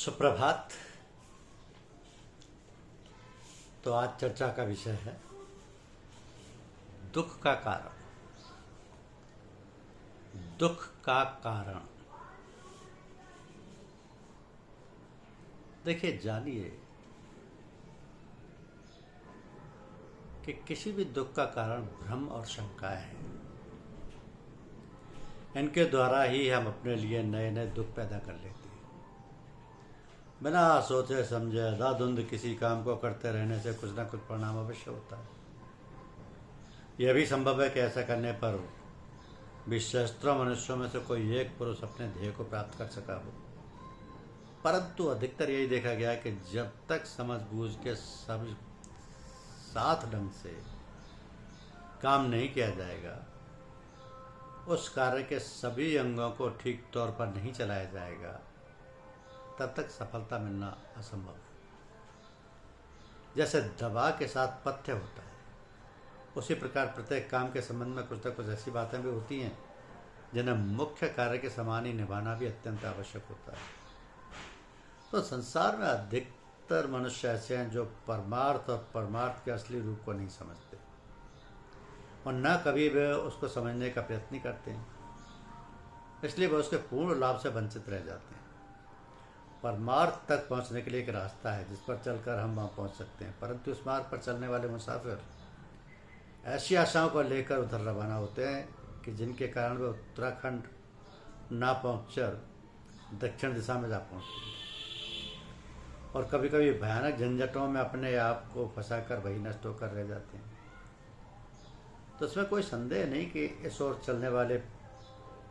सुप्रभात। तो आज चर्चा का विषय है दुख का कारण। दुख का कारण देखिए, जानिए कि किसी भी दुख का कारण भ्रम और शंकाएं हैं। इनके द्वारा ही हम अपने लिए नए नए दुख पैदा कर लेते हैं। बिना सोचे समझे अंधाधुंध किसी काम को करते रहने से कुछ ना कुछ परिणाम अवश्य होता है। यह भी संभव है कि ऐसा करने पर भी सहस्त्रों मनुष्यों में से कोई एक पुरुष अपने ध्येय को प्राप्त कर सका हो, परंतु अधिकतर यही देखा गया है कि जब तक समझ बूझ के सब साथ ढंग से काम नहीं किया जाएगा, उस कार्य के सभी अंगों को ठीक तौर पर नहीं चलाया जाएगा, तब तक सफलता मिलना असंभव है। जैसे दवा के साथ पथ्य होता है, उसी प्रकार प्रत्येक काम के संबंध में कुछ न कुछ ऐसी बातें भी होती हैं जिन्हें मुख्य कार्य के समान ही निभाना भी अत्यंत आवश्यक होता है। तो संसार में अधिकतर मनुष्य ऐसे हैं जो परमार्थ और परमार्थ के असली रूप को नहीं समझते और न कभी वे उसको समझने का प्रयत्न करते हैं, इसलिए वे उसके पूर्ण लाभ से वंचित रह जाते हैं। परमार्थ तक पहुंचने के लिए एक रास्ता है जिस पर चलकर हम वहां पहुंच सकते हैं, परंतु इस मार्ग पर चलने वाले मुसाफिर ऐसी आशाओं को लेकर उधर रवाना होते हैं कि जिनके कारण वे उत्तराखंड ना पहुंचकर दक्षिण दिशा में जा पहुंचते हैं और कभी कभी भयानक झंझटों में अपने आप को फंसाकर वही नष्ट होकर रह जाते हैं। तो इसमें कोई संदेह नहीं कि इस ओर चलने वाले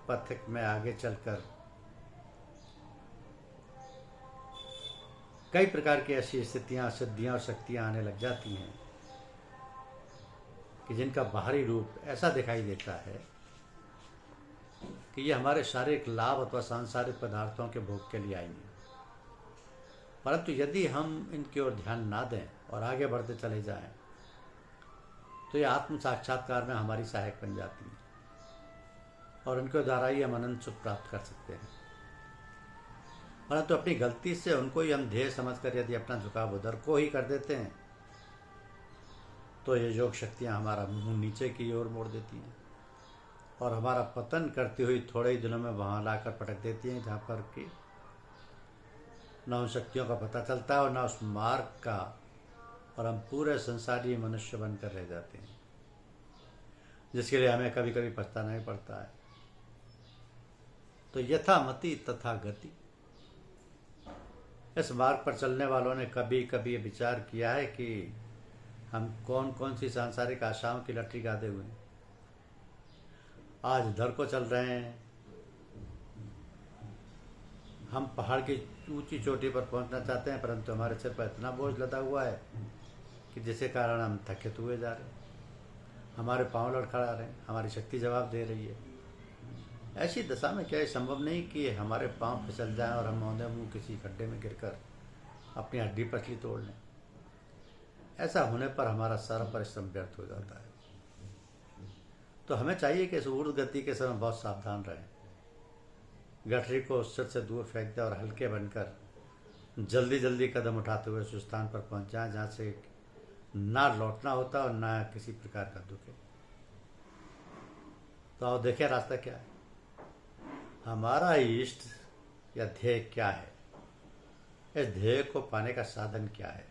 पथ में आगे चलकर कई प्रकार की ऐसी स्थितियां, सिद्धियां और शक्तियां आने लग जाती हैं कि जिनका बाहरी रूप ऐसा दिखाई देता है कि ये हमारे शारीरिक लाभ अथवा सांसारिक पदार्थों के भोग के लिए आएंगे, परंतु यदि हम इनकी ओर ध्यान ना दें और आगे बढ़ते चले जाएं, तो ये आत्म साक्षात्कार में हमारी सहायक बन जाती हैं और इनके द्वारा ही हम अनंत सुख प्राप्त कर सकते हैं। परंतु अपनी गलती से उनको ही हम ध्येय समझकर यदि अपना झुकाव उधर को ही कर देते हैं, तो ये योग शक्तियाँ हमारा मुंह नीचे की ओर मोड़ देती हैं और हमारा पतन करती हुई थोड़े ही दिनों में वहाँ लाकर पटक देती हैं जहाँ पर कि न उन शक्तियों का पता चलता है और न उस मार्ग का, और हम पूरे संसारी मनुष्य बनकर रह जाते हैं, जिसके लिए हमें कभी कभी पछताना भी पड़ता है। तो यथा मति तथा गति। इस मार्ग पर चलने वालों ने कभी कभी विचार किया है कि हम कौन कौन सी सांसारिक आशाओं की लटरी गादे हुए हैं। आज इधर को चल रहे हैं, हम पहाड़ की ऊंची चोटी पर पहुंचना चाहते हैं, परंतु हमारे सिर पर इतना बोझ लदा हुआ है कि जिसके कारण हम थकित हुए जा रहे हैं, हमारे पांव लड़खड़ा रहे हैं, हमारी शक्ति जवाब दे रही है। ऐसी दशा में क्या ये संभव नहीं कि हमारे पांव फिसल जाएं और हम औंधे मुंह किसी गड्ढे में गिरकर अपनी हड्डी पसली तोड़ लें। ऐसा होने पर हमारा सारा परिश्रम व्यर्थ हो जाता है। तो हमें चाहिए कि इस ऊर्ध्व गति के समय बहुत सावधान रहें, गठरी को उस सिर से दूर फेंक दें और हल्के बनकर जल्दी जल्दी कदम उठाते हुए उस स्थान पर पहुंच जाएं जहाँ से ना लौटना होता और ना किसी प्रकार का दुख है। तो आओ देखें रास्ता क्या है, हमारा इष्ट या ध्येय क्या है, इस ध्येय को पाने का साधन क्या है,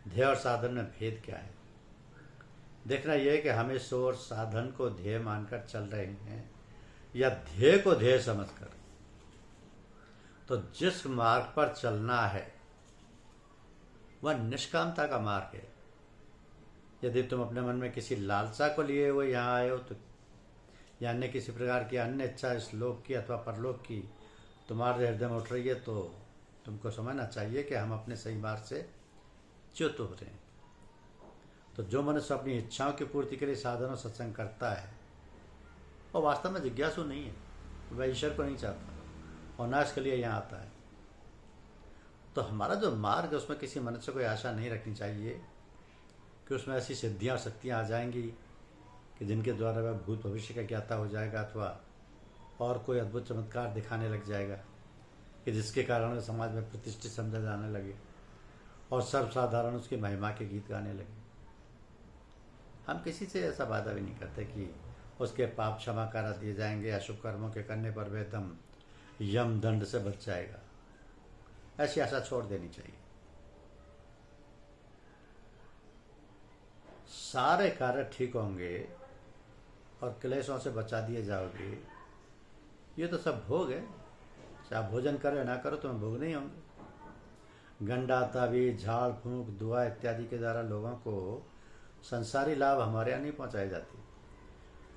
ध्येय और साधन में भेद क्या है। देखना यह है कि हम इस ओर साधन को ध्येय मानकर चल रहे हैं या ध्येय को ध्येय समझकर। तो जिस मार्ग पर चलना है वह निष्कामता का मार्ग है। यदि तुम अपने मन में किसी लालसा को लिए हुए यहाँ आए हो, तो या अन्य किसी प्रकार की अन्य इच्छा इस लोक की अथवा परलोक की तुम्हारे हृदय में उठ रही है, तो तुमको समझना चाहिए कि हम अपने सही मार्ग से च्युत हो रहे हैं। तो जो मनुष्य अपनी इच्छाओं की पूर्ति के लिए साधन और सत्संग करता है, वो वास्तव में जिज्ञासु नहीं है, वह ईश्वर को नहीं चाहता और ना इसके लिए यहाँ आता है। तो हमारा जो मार्ग है उसमें किसी मनुष्य को आशा नहीं रखनी चाहिए कि उसमें ऐसी सिद्धियाँ और शक्तियाँ आ जाएंगी कि जिनके द्वारा वह भूत भविष्य का ज्ञाता हो जाएगा अथवा और कोई अद्भुत चमत्कार दिखाने लग जाएगा। कि जिसके कारण समाज में प्रतिष्ठित समझा जाने लगे और सर्वसाधारण उसकी महिमा के गीत गाने लगे। हम किसी से ऐसा वादा भी नहीं करते कि उसके पाप क्षमा करा दिए जाएंगे या शुभ कर्मों के करने पर वह दम यम दंड से बच जाएगा। ऐसी आशा छोड़ देनी चाहिए। सारे कार्य ठीक होंगे और क्लेशों से बचा दिए जाओगे, ये तो सब भोग है। चाहे भोजन करो ना करो तुम्हें भोग नहीं होंगे। गंडा ताबीज झाड़ फूंक दुआ इत्यादि के द्वारा लोगों को संसारी लाभ हमारे यहाँ नहीं पहुँचाए जाते।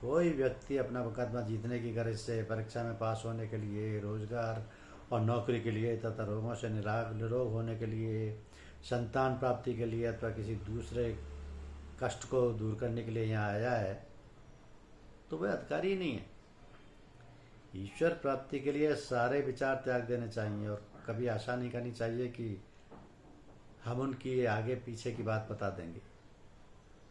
कोई व्यक्ति अपना मुकदमा जीतने की गरज से परीक्षा में पास होने के लिए, रोजगार और नौकरी के लिए तथा रोगों से निरोग होने के लिए, संतान प्राप्ति के लिए अथवा किसी दूसरे कष्ट को दूर करने के लिए यहाँ आया है तो वह अधिकारी ही नहीं है। ईश्वर प्राप्ति के लिए सारे विचार त्याग देने चाहिए और कभी आशा नहीं करनी चाहिए कि हम उनकी आगे पीछे की बात बता देंगे।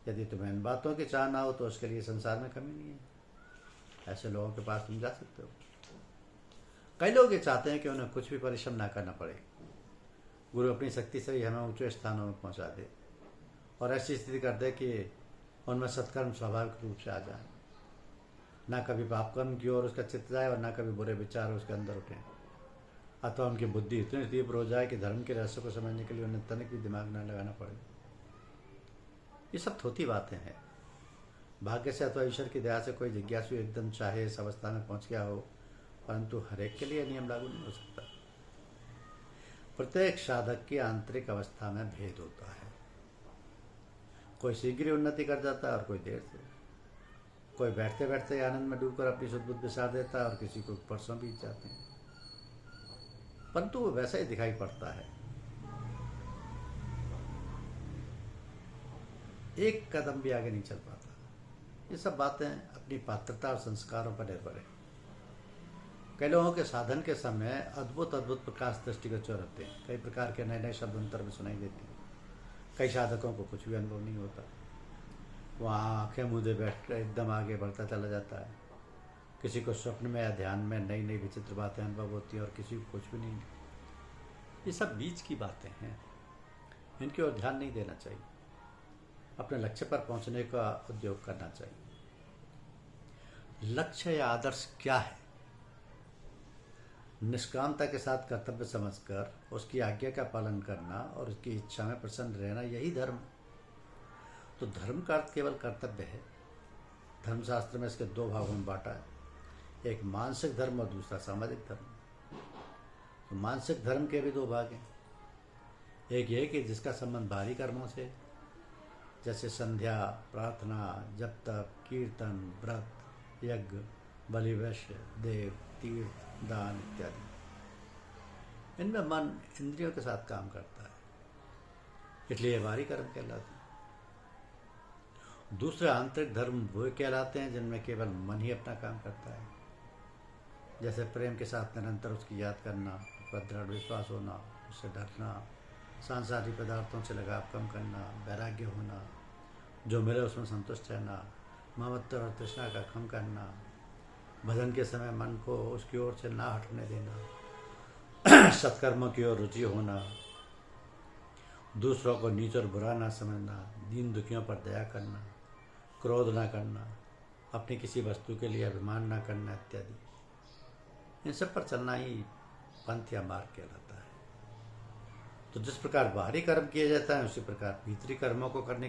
यदि तुम्हें इन बातों की चाह ना हो तो उसके लिए संसार में कमी नहीं है। ऐसे लोगों के पास तुम जा सकते हो। कई लोग ये चाहते हैं कि उन्हें कुछ भी परिश्रम ना करना पड़े, गुरु अपनी शक्ति से ही हमें ऊंचे स्थानों में पहुंचा दे और ऐसी स्थिति कर दे कि उनमें सत्कर्म स्वाभाविक रूप से आ जाए। ना कभी पाप कर्म की ओर उसका चित्त जाए और ना कभी बुरे विचार उसके अंदर उठे, अथवा उनकी बुद्धि इतनी तीव्र हो जाए कि धर्म के रहस्य को समझने के लिए उन्हें तनिक भी दिमाग न लगाना पड़े। ये सब थोती बातें हैं। भाग्य से अथवा ईश्वर की दया से कोई जिज्ञासु एकदम चाहे इस अवस्था में पहुंच गया हो, परंतु हरेक के लिए नियम लागू नहीं हो सकता। प्रत्येक साधक की आंतरिक अवस्था में भेद होता है। कोई शीघ्र उन्नति कर जाता है और कोई देर से। कोई बैठते बैठते आनंद में डूबकर अपनी शुद्ध बुद्धि बिसार देता है और किसी को परसों बीत जाते हैं, परंतु वो वैसा ही दिखाई पड़ता है। एक कदम भी आगे नहीं चल पाता। ये सब बातें अपनी पात्रता और संस्कारों पर निर्भर है। कई लोगों के साधन के समय अद्भुत अद्भुत प्रकाश दृष्टिगोचर होते हैं। कई प्रकार के नए नए शब्द अंतर में सुनाई देते हैं। कई साधकों को कुछ भी अनुभव नहीं होता। वहाँ आंखें मूंदे बैठ कर एकदम आगे बढ़ता चला जाता है। किसी को स्वप्न में या ध्यान में नई नई विचित्र बातें अनुभव होती हैं और किसी को कुछ भी नहीं। ये सब बीच की बातें हैं, इनकी ओर ध्यान नहीं देना चाहिए। अपने लक्ष्य पर पहुंचने का उद्योग करना चाहिए। लक्ष्य या आदर्श क्या है? निष्कामता के साथ कर्तव्य समझकर उसकी आज्ञा का पालन करना और उसकी इच्छा में प्रसन्न रहना, यही धर्म है। तो धर्म का अर्थ केवल कर्तव्य है। धर्मशास्त्र में इसके दो भागों में बांटा है, एक मानसिक धर्म और दूसरा सामाजिक धर्म। तो मानसिक धर्म के भी दो भाग हैं। एक ये कि जिसका संबंध बाहरी कर्मों से, जैसे संध्या, प्रार्थना, जप तप, कीर्तन, व्रत, यज्ञ, बलि, वैश्य, देव, तीर्थ, दान इत्यादि। इनमें मन इंद्रियों के साथ काम करता है, इसलिए बाहरी कर्म कहलाते हैं। दूसरे आंतरिक धर्म वो कहलाते हैं जिनमें केवल मन ही अपना काम करता है, जैसे प्रेम के साथ निरंतर उसकी याद करना, उसका दृढ़ विश्वास होना, उससे डरना, सांसारिक पदार्थों से लगाव कम करना, वैराग्य होना, जो मिले उसमें संतुष्ट रहना, ममत्व और तृष्णा का कम करना, भजन के समय मन को उसकी ओर से ना हटने देना, सत्कर्मों की ओर रुचि होना, दूसरों को नीच और बुरा ना समझना, दीन दुखियों पर दया करना, क्रोध ना करना, अपनी किसी वस्तु के लिए अभिमान ना करना इत्यादि। इन सब पर चलना ही पंथ या मार्ग कहलाता है। तो जिस प्रकार बाहरी कर्म किया जाता है उसी प्रकार भीतरी कर्मों को करने